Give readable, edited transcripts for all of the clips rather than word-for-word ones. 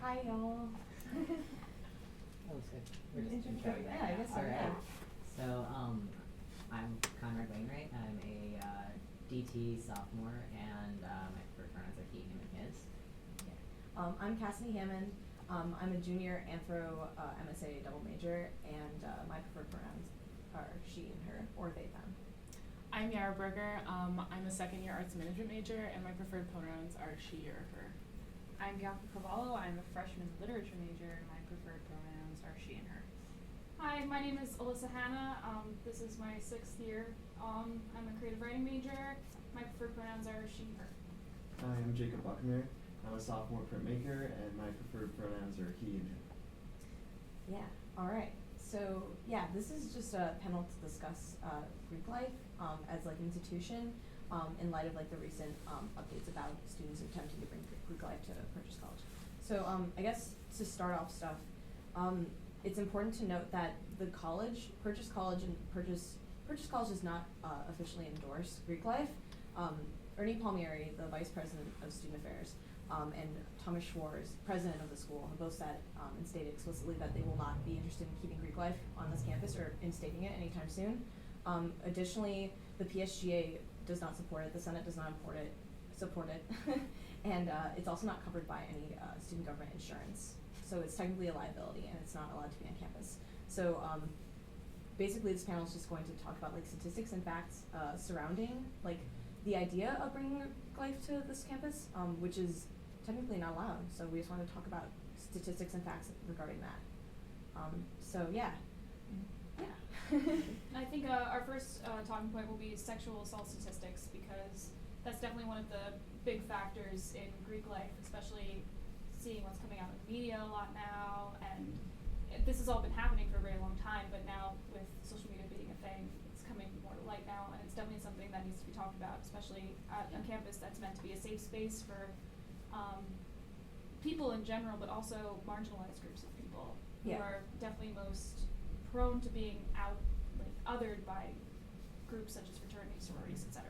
Hi, y'all. Oh, so we're just Intro. intro, Yeah, I guess so, All right. yeah. So, I'm Conrad Wainwright. I'm a DT sophomore, and my preferred pronouns are he, him, and his. Yeah. I'm Cassidy Hammond. I'm a junior anthro MSA double major, and my preferred pronouns are she and her, or they, them. I'm Yara Berger. I'm a second year arts management major, and my preferred pronouns are she or her. I'm Bianca Cavallo. I'm a freshman literature major, and my preferred pronouns are she and her. Hi, my name is Alyssa Hanna. This is my 6th year. I'm a creative writing major. My preferred pronouns are she, her. Hi, I'm Jacob Buckner. I'm a sophomore printmaker, and my preferred pronouns are he and him. Yeah, all right. So, yeah, this is just a panel to discuss Greek life as like an institution in light of like the recent updates about students attempting to bring Greek life to Purchase College. So, I guess to start off stuff, it's important to note that the college, Purchase College does not officially endorse Greek life. Ernie Palmieri, the vice president of student affairs, and Thomas Schwartz, president of the school, have both said and stated explicitly that they will not be interested in keeping Greek life on this campus or instating it anytime soon. Additionally, the PSGA does not support it, the Senate does not support it, and it's also not covered by any student government insurance. So it's technically a liability, and it's not allowed to be on campus. So basically, this panel is just going to talk about like statistics and facts surrounding like the idea of bringing life to this campus, which is technically not allowed. So we just want to talk about statistics and facts regarding that. So yeah. I think our first talking point will be sexual assault statistics, because that's definitely one of the big factors in Greek life, especially seeing what's coming out in the media a lot now. And this has all been happening for a very long time, but now with social media being a thing, it's coming more to light now, and it's definitely something that needs to be talked about, especially at a campus that's meant to be a safe space for people in general, but also marginalized groups of people who are definitely most prone to being othered by groups such as fraternities, sororities, etc.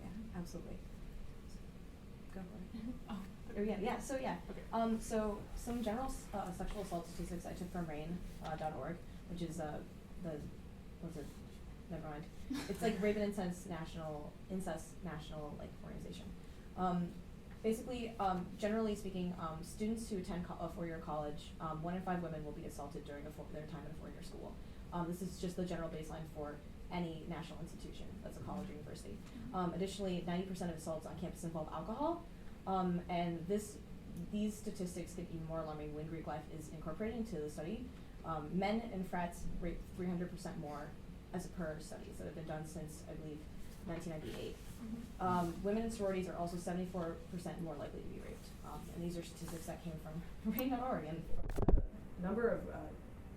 Yeah, absolutely. Go for it. Oh, yeah. So Okay. So some general sexual assault statistics I took from RAIN.org, which is never mind. It's like Rape and Incest National like organization. Basically, generally speaking, students who attend a four-year college, 1 in 5 women will be assaulted during their time at a four-year school. This is just the general baseline for any national institution that's a college or university. Additionally, 90% of assaults on campus involve alcohol, and these statistics get even more alarming when Greek life is incorporated into the study. Men and frats rape 300% more as per studies that have been done since, I believe, 1998. Women in sororities are also 74% more likely to be raped. And these are statistics that came from RAIN.org, and a number of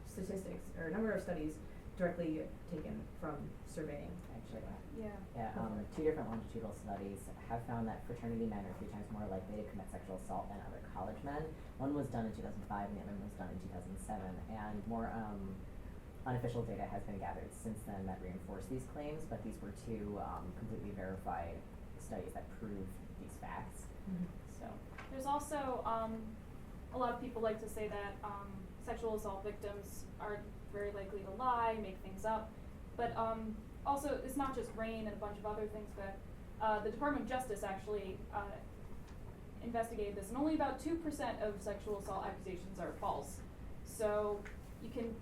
statistics, or a number of studies directly taken from surveying, actually. Yeah. Yeah, 2 different longitudinal studies have found that fraternity men are 3 times more likely to commit sexual assault than other college men. One was done in 2005, and the other one was done in 2007, and more unofficial data has been gathered since then that reinforce these claims, but these were 2 completely verified studies that prove these facts. So There's also a lot of people like to say that sexual assault victims are very likely to lie, make things up, but also it's not just RAIN and a bunch of other things, but the Department of Justice actually investigated this, and only about 2% of sexual assault accusations are false. So you can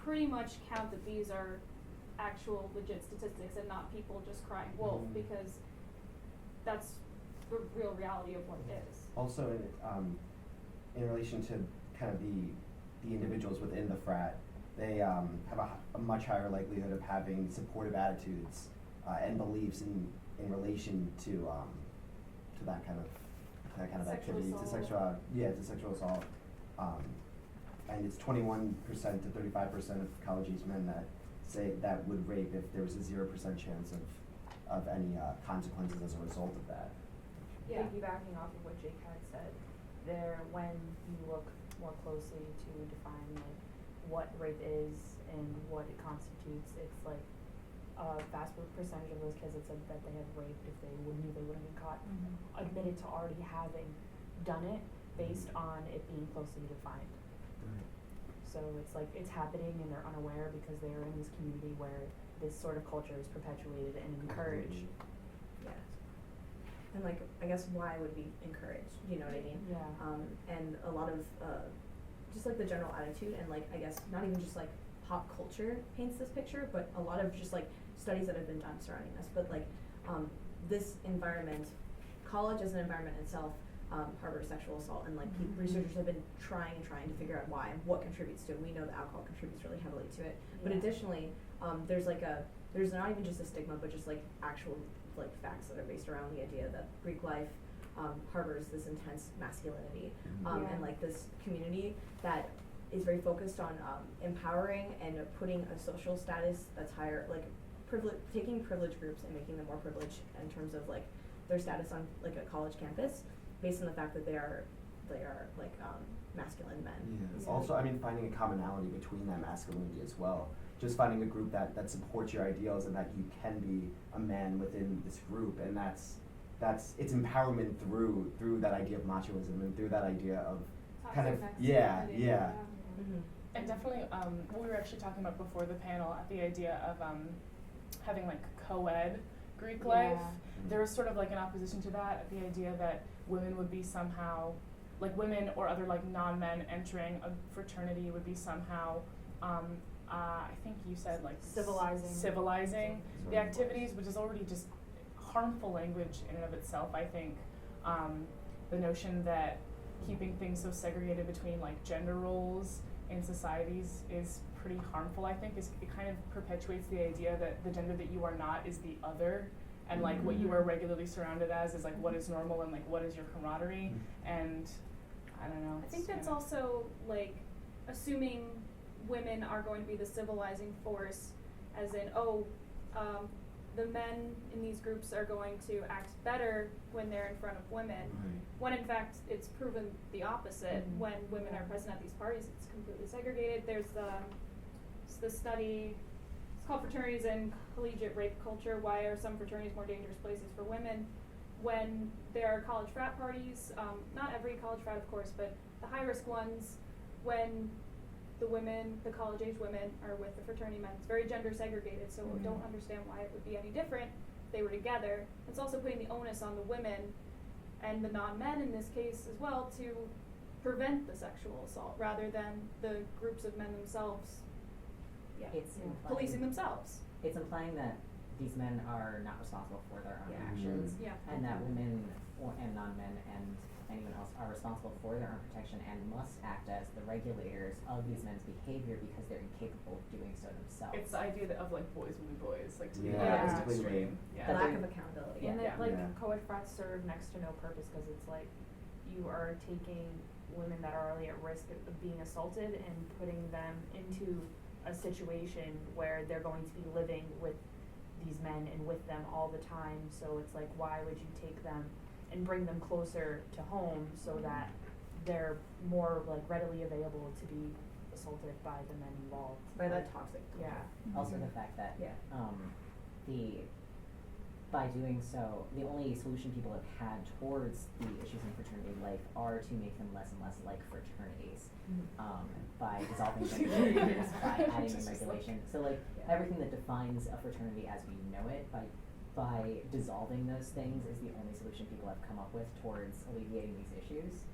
pretty much count that these are actual legit statistics and not people just crying wolf, because that's the real reality of what it is. Also, in relation to kind of the individuals within the frat, they have a much higher likelihood of having supportive attitudes and beliefs in relation to that kind of Sexual activity, assault. to sexual assault. And it's 21% to 35% of college age men that say that would rape if there was a 0% chance of any consequences as a result of that. Yeah. Piggybacking off of what Jake had said, when you look more closely to define like what rape is and what it constitutes, it's like a vast percentage of those kids that said that they had raped if they knew they wouldn't get caught, admitted to already having done it, based on it being closely defined. So it's like it's happening and they're unaware because they are in this community where this sort of culture is perpetuated and encouraged. Yeah. And like, I guess why would be encouraged, you know what I mean? Yeah. And a lot of, just like the general attitude and like, I guess, not even just like pop culture paints this picture, but a lot of just like studies that have been done surrounding this, but like, this environment, college as an environment itself, harbors sexual assault, and like researchers have been trying to figure out why and what contributes to it. We know that alcohol contributes really heavily to it, but Yeah. additionally, there's not even just a stigma, but just like actual like facts that are based around the idea that Greek life harbors this intense masculinity, Yeah. and like this community that is very focused on empowering and putting a social status that's higher, like taking privileged groups and making them more privileged in terms of like their status on like a college campus, based on the fact that they are like masculine men. Yeah. It's Yeah. also, I mean, finding a commonality between that masculinity as well. Just finding a group that supports your ideals and that you can be a man within this group, and that's it's empowerment through that idea of machoism and through that idea of kind of Toxic yeah. masculinity, Mm-hmm. And definitely, we were actually talking about before the panel at the idea of having like co-ed Greek life. Yeah. There was sort of like an opposition to that, the idea that women would be somehow, like women or other like non-men entering a fraternity would be somehow, I think you said like civilizing the activities, which is already just harmful language in and of itself. I think the notion that keeping things so segregated between like gender roles in societies is pretty harmful. I think it kind of perpetuates the idea that the gender that you are not is the other, and like what you are regularly surrounded as is like what is normal and like what is your camaraderie. And I don't know. I think it's that's kinda- also like assuming women are going to be the civilizing force, as in, the men in these groups are going to act better when they're in front of women, when in fact it's proven the opposite. Mhm. When women are present at these parties, it's completely segregated. There's the study, it's called Fraternities and Collegiate Rape Culture. Why are some fraternities more dangerous places for women? When there are college frat parties, not every college frat of course, but the high risk ones, when the college age women are with the fraternity men, it's very gender segregated, so Mhm. don't understand why it would be any different if they were together. It's also putting the onus on the women and the non-men in this case as well to prevent the sexual assault rather than the groups of men themselves It's Yeah. implying, policing themselves. It's implying that these men are not responsible for their own Yeah. actions, Yeah. and that women and non-men and anyone else are responsible for their own protection and must act as the regulators of these men's behavior because they're incapable of doing so themselves. It's the idea that of like boys will be boys, like to be Yeah, the completely. extreme. The Yeah. lack of accountability. And Yeah. it, like Yeah. co-ed frats serve next to no purpose because it's like you are taking women that are already at risk of being assaulted and putting them into a situation where they're going to be living with these men and with them all the time. So it's like, why would you take them and bring them closer to home so that they're more like readily available to be assaulted by the men involved? By that toxic. Yeah. Also the fact that Yeah. by doing so, the only solution people have had towards the issues in fraternity life are to make them less and less like fraternities, by dissolving gender barriers, by adding in regulation. So like Yeah. everything that defines a fraternity as we know it, by dissolving those things is the only solution people have come up with towards alleviating these issues.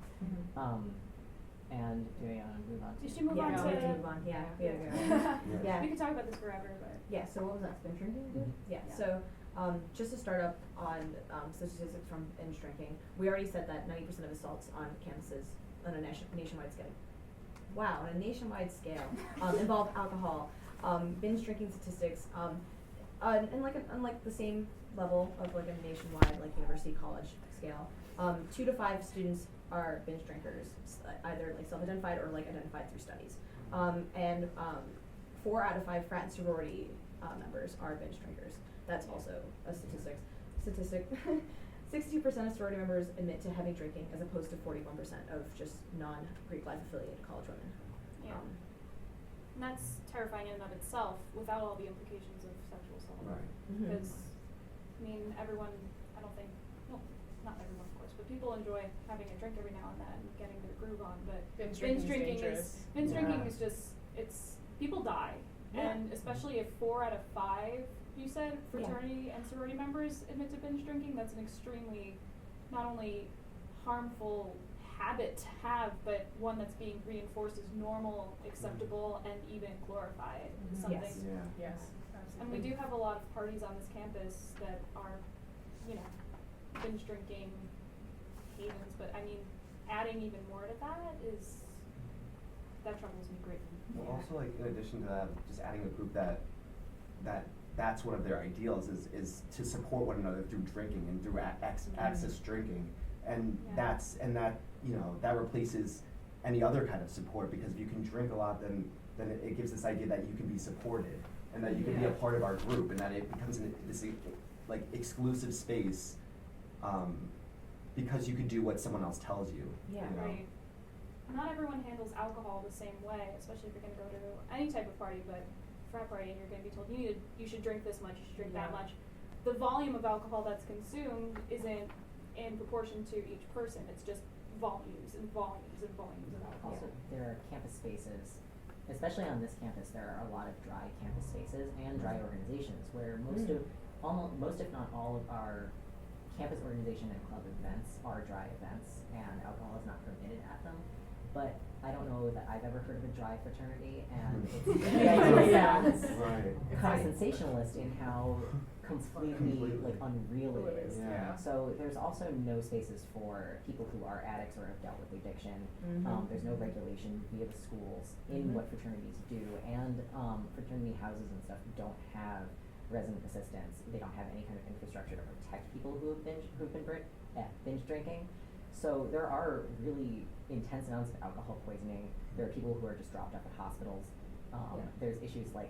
And do we move on to? You should move Yeah, on no, to. we have to move on. Yeah, we gotta go. Yeah. Yeah. We could talk about this forever, but. Yeah, so what was that, binge drinking? Mhm. Yeah, Yeah. so, just to start up on, statistics from binge drinking, we already said that 90% of assaults on campuses on a nationwide scale, wow, on a nationwide scale, involve alcohol. Binge drinking statistics, and like the same level of like a nationwide, like university, college scale, 2 to 5 students are binge drinkers, either like self-identified or like identified through studies. And 4 out of 5 frat and sorority members are binge drinkers. That's also a statistic. 62% of sorority members admit to heavy drinking, as opposed to 41% of just non-Greek life affiliated college women. Yeah. And that's terrifying in and of itself, without all the implications of sexual assault. Right. Mhm. Because, I mean, everyone, I don't think, well, not everyone of course, but people enjoy having a drink every now and then, getting their groove on, but Binge binge drinking's drinking dangerous. binge drinking Yeah. is just, it's, people die. Yeah. And especially if 4 out of 5, you said, fraternity and sorority members admit to binge drinking, that's an extremely, not only harmful habit to have, but one that's being reinforced as normal, acceptable, and even glorified. Mhm. Something. Yes. Yeah. Yes, absolutely. And we do have a lot of parties on this campus that are, you know, binge drinking havens, but I mean, adding even more to that is, that troubles me greatly. Well, also, like, in addition to that, just adding a group that's one of their ideals is to support one another through drinking and through access drinking, and Yeah. that replaces any other kind of support, because if you can drink a lot, then it gives this idea that you can be supported and that you can be a Yeah. part of our group, and that it becomes this like exclusive space, because you can do what someone else tells you. Yeah. You know? Right. Not everyone handles alcohol the same way, especially if you're gonna go to any type of party, but frat party and you're gonna be told you should drink this much, you should drink that Yeah. much. The volume of alcohol that's consumed isn't in proportion to each person, it's just volumes and volumes and volumes of alcohol. Also, there are campus spaces, especially on this campus, there are a lot of dry campus spaces and dry organizations where most if not all of our campus organization and club events are dry events, and alcohol is not permitted at them. But I don't know that I've ever heard of a dry fraternity, and the idea sounds Right. kind of sensationalist in how completely like unreal it is. Yeah. So there's also no spaces for people who are addicts or have dealt with addiction. Mhm. There's no regulation via the schools in Mhm. what fraternities do, and fraternity houses and stuff don't have resident assistants. They don't have any kind of infrastructure to protect people who've been binge drinking. So there are really intense amounts of alcohol poisoning. There are people who are just dropped off at hospitals. There's issues like,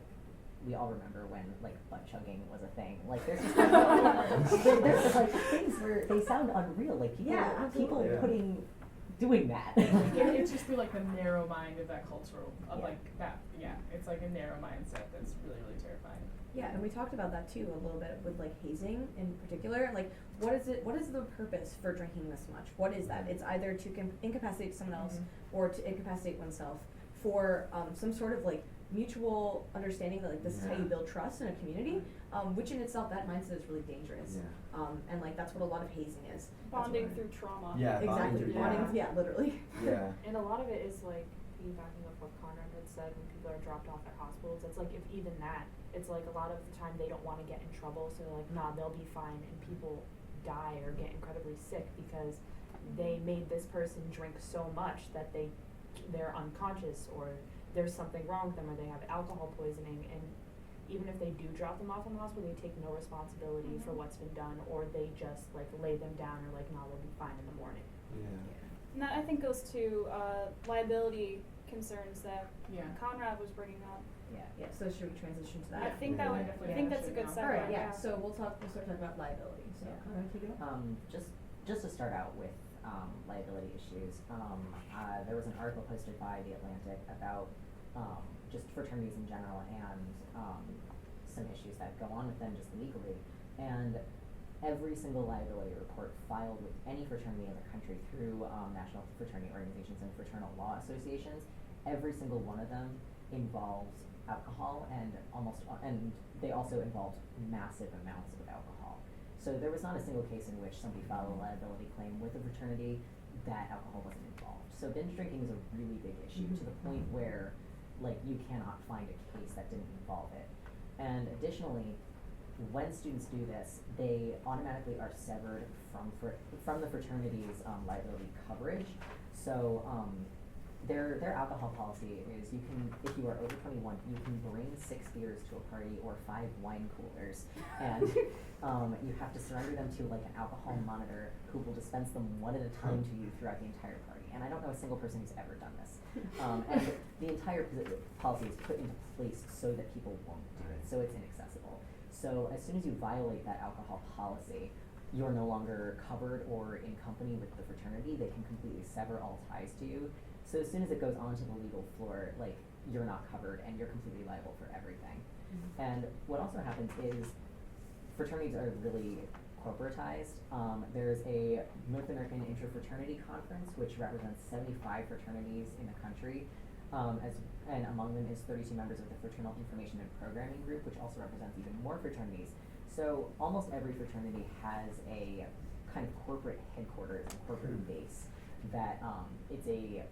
we all remember when like butt chugging was a thing. Like there's just there's like things where they sound unreal. Like people absolutely. Yeah. doing that. It's just through like the narrow mind of that cultural of Yeah. like that. Yeah, it's like a narrow mindset that's really really terrifying. Yeah, and we talked about that too a little bit with like hazing in particular. Like, what is the purpose for drinking this much? What is that? It's either to incapacitate someone else or to incapacitate oneself for some sort of like mutual understanding that like this is how you build trust in a community, which in itself, that mindset is really dangerous. Yeah. And like that's what a lot of hazing is. Bonding through trauma. Yeah. Exactly. Bonding through- Bonding, yeah, literally. Yeah. And a lot of it is like piggybacking off what Conrad had said when people are dropped off at hospitals. It's like if even that, it's like a lot of the time they don't want to get in trouble, so they're like, nah, they'll be fine, and people die or get incredibly sick because they made this person drink so much that they're unconscious, or there's something wrong with them, or they have alcohol poisoning, and even if they do drop them off in the hospital, they take no responsibility for what's been done, or they just like lay them down or like, nah, they'll be fine in the morning. Yeah. And that I think goes to liability concerns that Yeah. Conrad was bringing up. Yeah. So should we transition to that? I think that would, I think that's a good segue. All right. Yeah. yeah. So we'll start talking about liability. So Yeah. Conrad, take it away. Just to start out with liability issues, there was an article posted by The Atlantic about just fraternities in general and some issues that go on with them just legally. And every single liability report filed with any fraternity in the country through national fraternity organizations and fraternal law associations, every single one of them involves alcohol, and they also involved massive amounts of alcohol. So there was not a single case in which somebody filed a liability claim with a fraternity that alcohol wasn't involved. So binge drinking is a really big issue to the point where like you cannot find a case that didn't involve it. And additionally, when students do this, they automatically are severed from the fraternity's liability coverage. So their alcohol policy is you can, if you are over 21, you can bring 6 beers to a party or 5 wine coolers, and you have to surrender them to like an alcohol monitor who will dispense them one at a time to you throughout the entire party. And I don't know a single person who's ever done this. And the entire policy is put into place so that people won't do it, so it's inaccessible. So as soon as you violate that alcohol policy, you're no longer covered or in company with the fraternity. They can completely sever all ties to you. So as soon as it goes onto the legal floor, like, you're not covered and you're completely liable for everything. And what also happens is fraternities are really corporatized. There's a North American Interfraternity Conference, which represents 75 fraternities in the country, and among them is 32 members of the Fraternal Information and Programming Group, which also represents even more fraternities. So almost every fraternity has a kind of corporate headquarters, a corporate base that it's a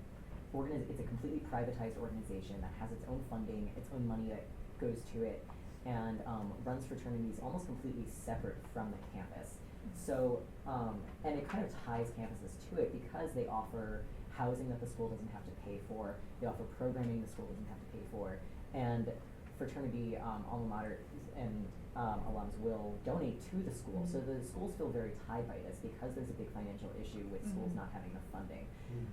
completely privatized organization that has its own funding, its own money that goes to it, and runs fraternities almost completely separate from the campus. So, and it kind of ties campuses to it because they offer housing that the school doesn't have to pay for, they offer programming the school doesn't have to pay for, and fraternity alma mater and alums will donate to the school. So the schools feel very tied by this because there's a big financial issue with schools not having enough funding.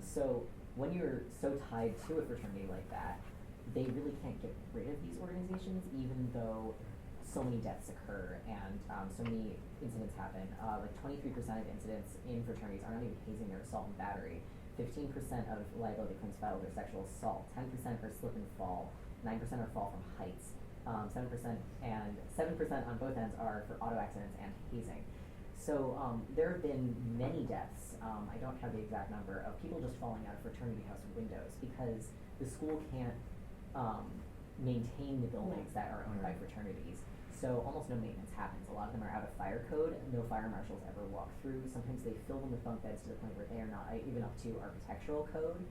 So when you're so tied to a fraternity like that, they really can't get rid of these organizations, even though so many deaths occur and so many incidents happen. Like 23% of incidents in fraternities are not even hazing or assault and battery. 15% of liability claims filed are sexual assault. 10% are slip and fall. 9% are fall from heights. 7% and 7% on both ends are for auto accidents and hazing. So there have been many deaths, I don't have the exact number, of people just falling out of fraternity house windows because the school can't maintain the buildings that are owned by fraternities. So almost no maintenance happens. A lot of them are out of fire code. No fire marshals ever walk through. Sometimes they fill them with bunk beds to the point where they are not even up to architectural code.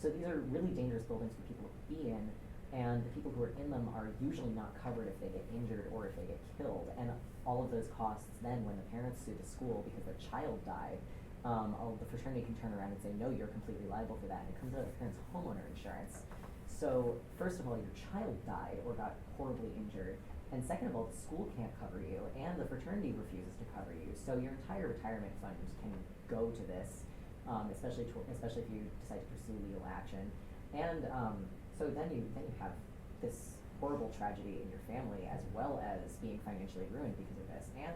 So these are really dangerous buildings for people to be in, and the people who are in them are usually not covered if they get injured or if they get killed. And all of those costs then, when the parents sue the school because their child died, the fraternity can turn around and say, no, you're completely liable for that, and it comes out of the parents' homeowner insurance. So first of all, your child died or got horribly injured, and second of all, the school can't cover you, and the fraternity refuses to cover you. So your entire retirement fund can go to this, especially if you decide to pursue legal action. And so then you have this horrible tragedy in your family, as well as being financially ruined because of this. And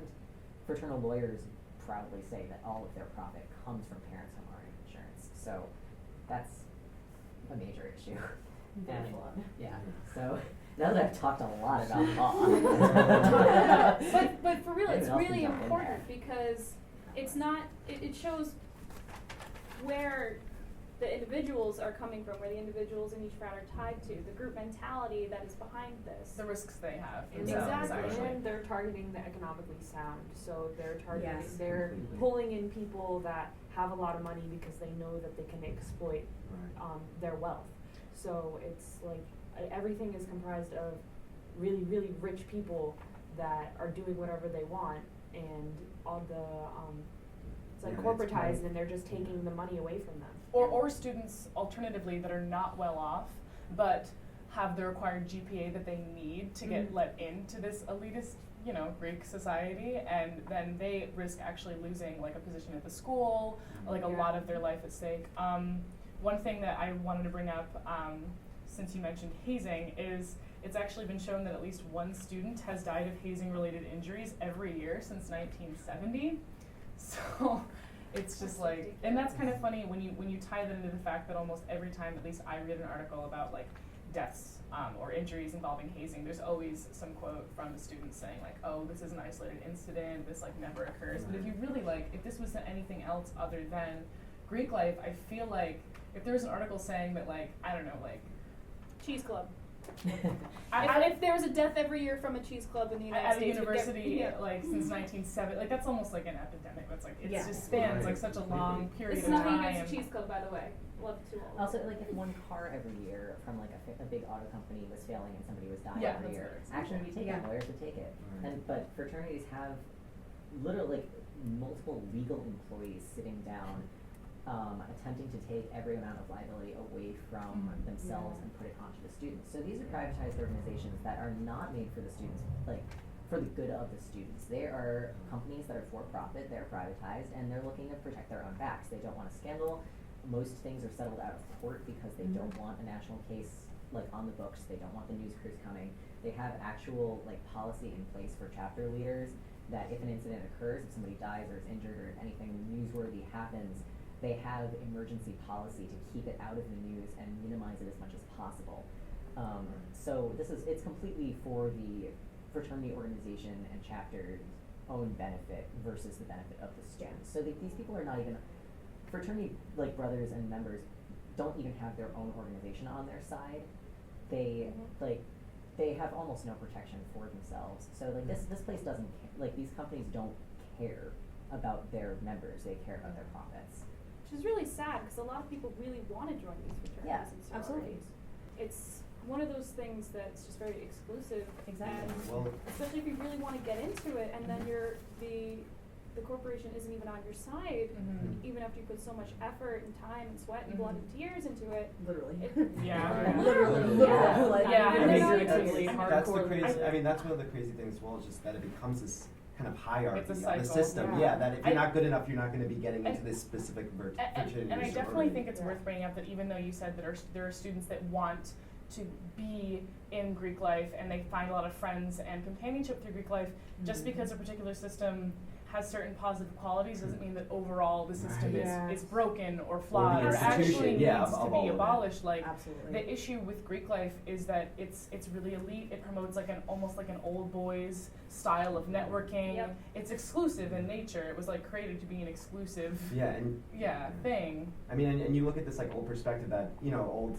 fraternal lawyers proudly say that all of their profit comes from parents' homeowner insurance. So that's a major issue. There's And, a lot. yeah. So now that I've talked a lot about law, but for real, it's Anyone else can really jump in important there. because it's not. It shows where the individuals are coming from, where the individuals in each frat are tied to, the group mentality that is behind this. The risks they have Exactly. themselves, actually. And they're targeting the economically sound, so they're targeting, Yes. they're Completely. pulling in people that have a lot of money because they know that they can exploit their wealth. So it's like everything is comprised of really, really rich people that are doing whatever they want, and all the it's like Yeah, it's corporatized, money. and they're just taking the money away from them. Or students, alternatively, that are not well off, but have the required GPA that they need to get let into this elitist, Greek society, and then they risk actually losing like a position at the school, like a lot of their life at stake. One thing that I wanted to bring up, since you mentioned hazing, is it's actually been shown that at least one student has died of hazing-related injuries every year since 1970. So it's just That's like, and that's kind of funny when you tie that into the fact that almost every time, at least I read an article about like deaths or injuries involving hazing, there's always some quote from the students saying like, oh, this is an isolated incident, this like never occurs. But if you really if this was anything else other than Greek life, I feel like if there was an article saying that I don't know, Cheese Club. I If there was a death every year from a cheese club in the United at a States, we'd get- university yeah. since 1970, that's almost like an epidemic. That's it Yeah. just spans Right. such a long period It's of nothing time. against a cheese club, by the way. Love to all. Also, if one car every year from a big auto company was failing and somebody was dying Yeah, every that's year, very action would be taken. Yeah. Lawyers would take it. Right. But fraternities have literally multiple legal employees sitting down, attempting to take every amount of liability away from themselves and put it onto the students. So these are privatized organizations that are not made for the students, for the good of the students. They are companies that are for profit, they're privatized, and they're looking to protect their own backs. They don't want a scandal. Most things are settled out of court because they don't want a national case on the books. They don't want the news crews coming. They have actual policy in place for chapter leaders that if an incident occurs, if somebody dies or is injured or if anything newsworthy happens, they have emergency policy to keep it out of the news and minimize it as much as possible. So it's completely for the fraternity organization and chapter own benefit versus the benefit of the students. So these people are not even, fraternity, like, brothers and members don't even have their own organization on their side. They, like, they have almost no protection for themselves. So, like, this place doesn't, like, these companies don't care about their members, they care about their profits. Which is really sad, because a lot of people really want to join these fraternities Yeah, and sororities. absolutely. It's one of those things that's just very exclusive. Exactly. And Well, especially if you really want to get into it, and then the corporation isn't even on your side, Mhm. even after you put so much effort and time and sweat and blood and tears into it. Literally. Yeah. Literally. Yeah. Like, Yeah, and I then mean, figuratively, that's the hardcore. crazy, I mean, that's one of the crazy things as well, is just that it becomes this kind of hierarchy It's a of the cycle, system. yeah. That if you're I- not good enough, you're not gonna be getting into and- this specific fraternity And I or definitely sorority. think it's worth bringing up that even though you said that there are students that want to be in Greek life and they find a lot of friends and companionship through Greek life, just because a particular system has certain positive qualities doesn't mean that overall the system Right. is broken or flawed the or actually institution, yeah, needs of to all be of it. abolished. Like, Absolutely. the issue with Greek life is that it's really elite. It promotes like almost like an old boys style of networking. Yep. It's exclusive in nature. It was like created to be an exclusive thing. I mean, and you look at this like old perspective that, you know,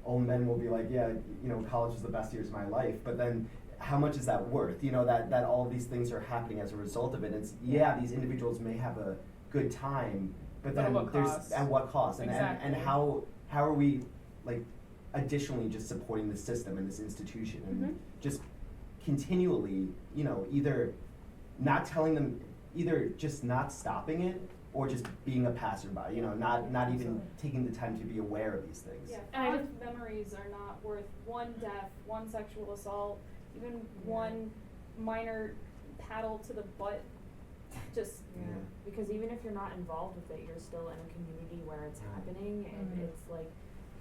old men will be like, yeah, you know, college was the best years of my life, but then how much is that worth? You know, that all of these things are happening as a result of it. It's, yeah, these individuals may have a good time, but But at then what there's, cost? at what cost? And Exactly. how are we, like, additionally just supporting the system and this institution and just continually, you know, either not telling them, either just not stopping it or just being a passerby, you know, not even Absolutely. taking the time to be aware of these things. Yeah, And I fond memories are not worth one death, one sexual assault, even one minor paddle to the butt. Just Yeah, because even if you're not involved with it, you're still in a community where it's happening, and Mhm. it's like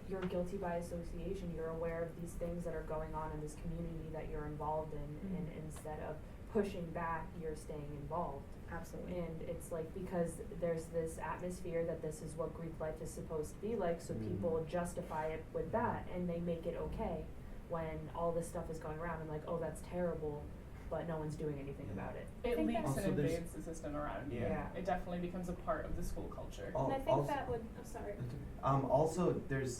you're guilty by association. You're aware of these things that are going on in this community that you're involved in, and instead of pushing back, you're staying involved. Absolutely. And it's like, because there's this atmosphere that this is what Greek life is supposed to be like, so people justify it with that, and they make it okay when all this stuff is going around and like, oh, that's terrible, but no one's doing anything about it. I It think leaks that's- and Also, there's- invades the system around you. Yeah. It definitely becomes a part of the school culture. Al- and I think also- that would, I'm sorry. Also, there's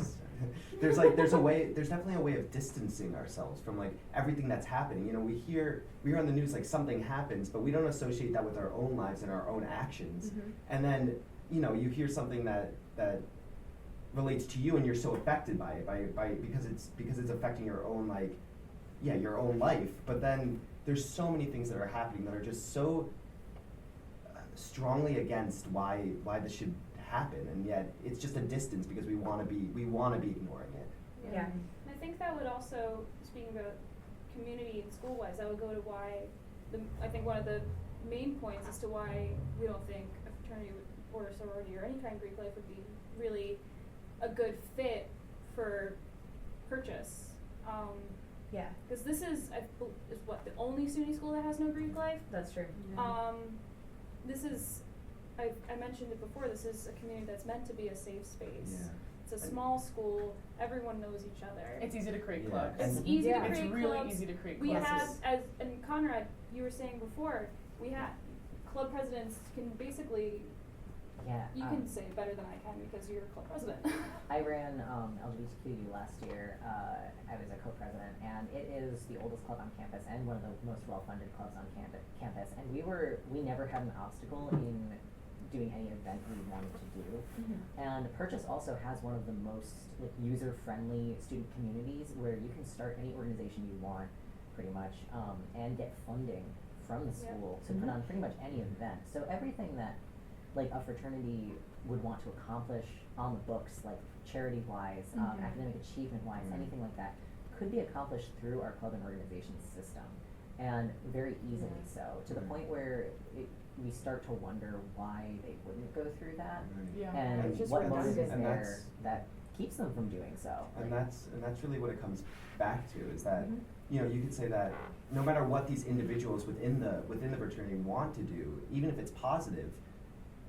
definitely a way of distancing ourselves from like everything that's happening. You know, we hear on the news like something happens, but we don't associate that with our own lives and our own actions. And then, you know, you hear something that relates to you and you're so affected by it because it's affecting your own your own life. But then there's so many things that are happening that are just so strongly against why this should happen, and yet it's just a distance because we want to be ignoring it. Yeah. And I think that would also, speaking about community and school-wise, that would go to why, I think one of the main points as to why we don't think a fraternity or a sorority or any kind of Greek life would be really a good fit for purchase. Yeah, Because this is what, the only SUNY school that has no Greek life? that's true. This is, I mentioned it before, this is a community that's meant to be a safe space. Yeah. It's a small school, everyone knows each other. It's easy to create Yeah. clubs. It's And- easy Yeah. to create It's really clubs. easy to create We clubs. have, and Conrad, you were saying before, we have, club presidents can basically, Yeah. you can say it better than I can because you're a club president. I ran LGBTQ last year. I was a co-president, and it is the oldest club on campus and one of the most well-funded clubs on campus. And we never had an obstacle in doing any event we wanted to do. And Purchase also has one of the most user-friendly student communities where you can start any organization you want, pretty much, and get funding from the school to put on pretty much any event. So everything that like a fraternity would want to accomplish on the books, like charity-wise, academic achievement-wise, anything like that, could be accomplished through our club and organization system, and very easily so, to the point where we start to wonder why they wouldn't go through that, Yeah. and It's just what motive is redundant. And there that's- that keeps them from doing so. And that's really what it comes back to, is that you know, you could say that no matter what these individuals within the fraternity want to do, even if it's positive,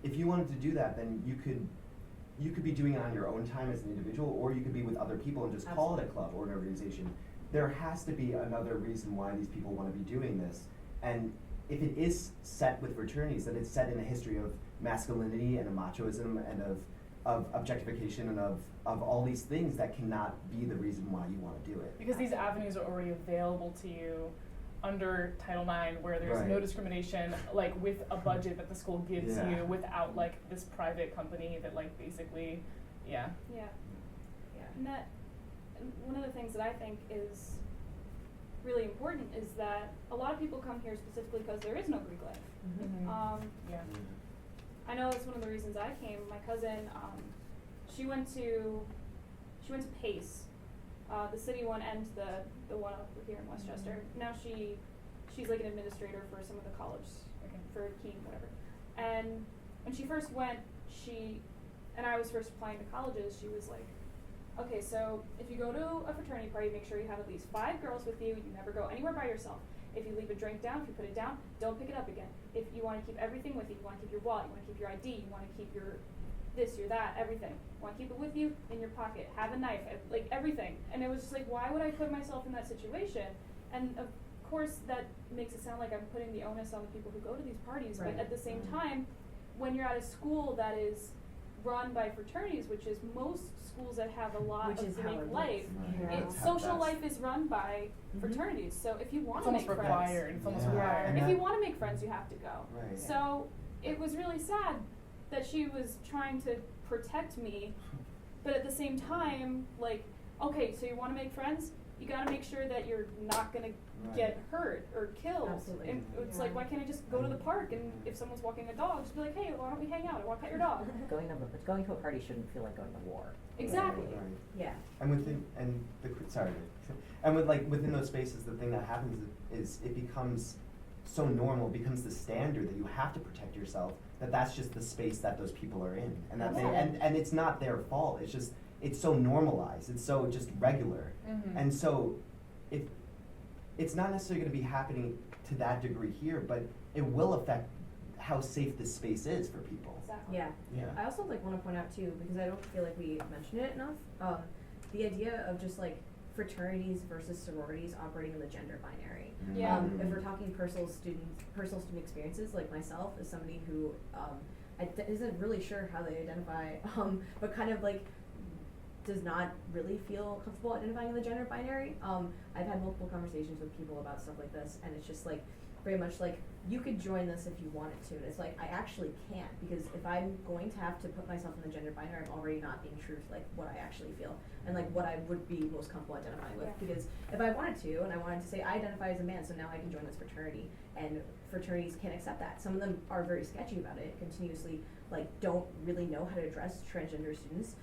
if you wanted to do that, then you could be doing it on your own time as an individual, or you could be with other people and just call it a club or an organization. There has to be another reason why these people want to be doing this, and if it is set with fraternities, then it's set in a history of masculinity and of machoism and of objectification and of all these things that cannot be the reason why you want to do it. Because these avenues are already available to you under Title IX, where there's no Right. discrimination, like with a budget that the school gives Yeah. you, without like this private company that like basically, yeah. Yeah. Yeah. And one of the things that I think is really important is that a lot of people come here specifically because there is no Greek life. Mhm. Yeah. I know that's one of the reasons I came. My cousin, she went to PACE, the city one and the one up here in Westchester. Now she's like an administrator for some of the college, Okay. for Keene, whatever. And when she first went, and I was first applying to colleges, she was like, okay, so if you go to a fraternity party, make sure you have at least 5 girls with you. You never go anywhere by yourself. If you leave a drink down, if you put it down, don't pick it up again. If you want to keep everything with you, you want to keep your wallet, you want to keep your ID, you want to keep your this, your that, everything. You want to keep it with you in your pocket. Have a knife, like everything. And it was just like, why would I put myself in that situation? And of course, that makes it sound like I'm putting the onus on the people who go to these parties. Right. But at the same time, when you're at a school that is run by fraternities, which is most schools that have a lot Which of is how Greek it life, is. Yeah. it's social life is run by Mhm. fraternities. So if you want It's to almost make required. friends, It's almost Yeah. required. And if that- you want to make friends, you have to go. Right. So it was really sad that she was trying to protect me, but at the same time, like, okay, so you want to make friends, you got to make sure that you're not gonna get hurt or killed. Absolutely. And it's Yeah. like, why can't I just go to the park and if someone's walking a dog, just be like, hey, why don't we hang out? I want to pet your dog. Going to a party shouldn't feel like going to war. Exactly. Right. Yeah. And within those spaces, the thing that happens is it becomes so normal, it becomes the standard that you have to protect yourself, that's just the space that those people are in, and that and it's not their fault. It's just it's so normalized, it's so just regular, Mhm. and so it's not necessarily going to be happening to that degree here, but it will affect how safe this space is for people. Exactly. Yeah. Yeah. I also like want to point out too, because I don't feel like we mentioned it enough. The idea of just like fraternities versus sororities operating in the gender binary. Yeah. If we're talking personal student experiences, like myself as somebody who isn't really sure how they identify, but kind of like does not really feel comfortable identifying in the gender binary. I've had multiple conversations with people about stuff like this, and it's just like very much like you could join this if you wanted to, and it's like I actually can't, because if I'm going to have to put myself in the gender binary, I'm already not being true to like what I actually feel and like what I would be most comfortable identifying with. Yeah. Because if I wanted to, and I wanted to say I identify as a man, so now I can join this fraternity, and fraternities can't accept that. Some of them are very sketchy about it, continuously like don't really know how to address transgender students.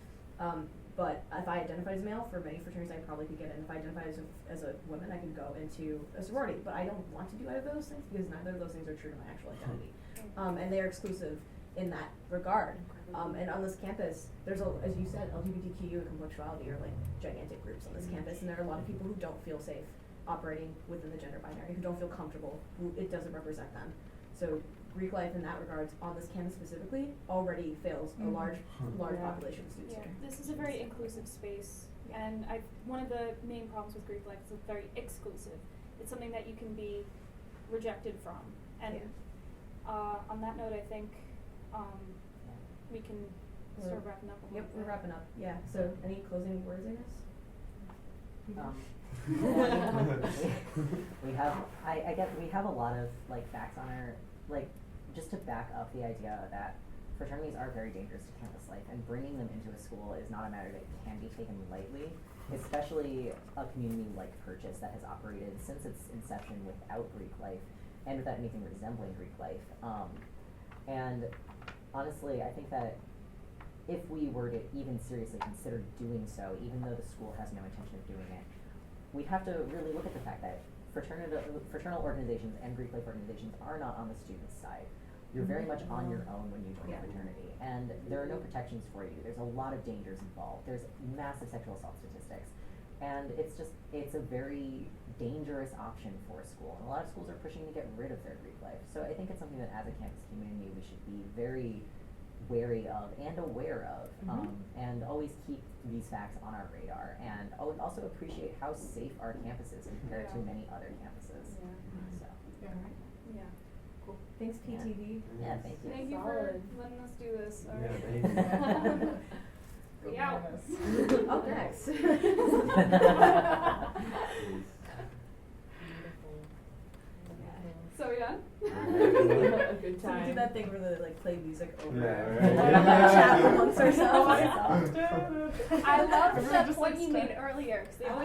But if I identify as male, for many fraternities I probably could get in. If I identify as a woman, I could go into a sorority. But I don't want to do either of those things because neither of those things are true to my actual identity. And they are exclusive in that regard. And on this campus, there's, as you said, LGBTQ and complexuality are like gigantic groups on this campus. And there are a lot of people who don't feel safe operating within the gender binary, who don't feel comfortable, who it doesn't represent them. So Greek life in that regards on this campus specifically already fails a large Yeah. population of students Yeah, here. this is a very inclusive space, and one of the main problems with Greek life is it's very exclusive. It's something that you can be rejected from, and on that note, I think we can start wrapping up. a Yep, little we're bit. wrapping up. Yeah. So any closing words, I guess? We have a lot of like facts on our, like, just to back up the idea that fraternities are very dangerous to campus life, and bringing them into a school is not a matter that can be taken lightly, especially a community like Purchase that has operated since its inception without Greek life and without anything resembling Greek life. And honestly, I think that if we were to even seriously consider doing so, even though the school has no intention of doing it, we'd have to really look at the fact that fraternal organizations and Greek life organizations are not on the student's side. You're very much on your own when you join a fraternity, and there are no protections for you. There's a lot of dangers involved. There's massive sexual assault statistics, and it's a very dangerous option for a school. And a lot of schools are pushing to get rid of their Greek life. So I think it's something that as a campus community we should be very wary of and aware of, and always keep these facts on our radar, and also appreciate how safe our campus is compared to many other campuses. Yeah. So. Yeah. Yeah. Thanks, PTV. Yeah, thank you. Thank you for Solid. letting us do this. All Yeah, right. thank you. We out. Up next. So we done? A good So we time. do that thing where they like play music over Yeah, and right. chat amongst ourselves. I love Everyone that just, point like, you stuck. made earlier, 'cause they always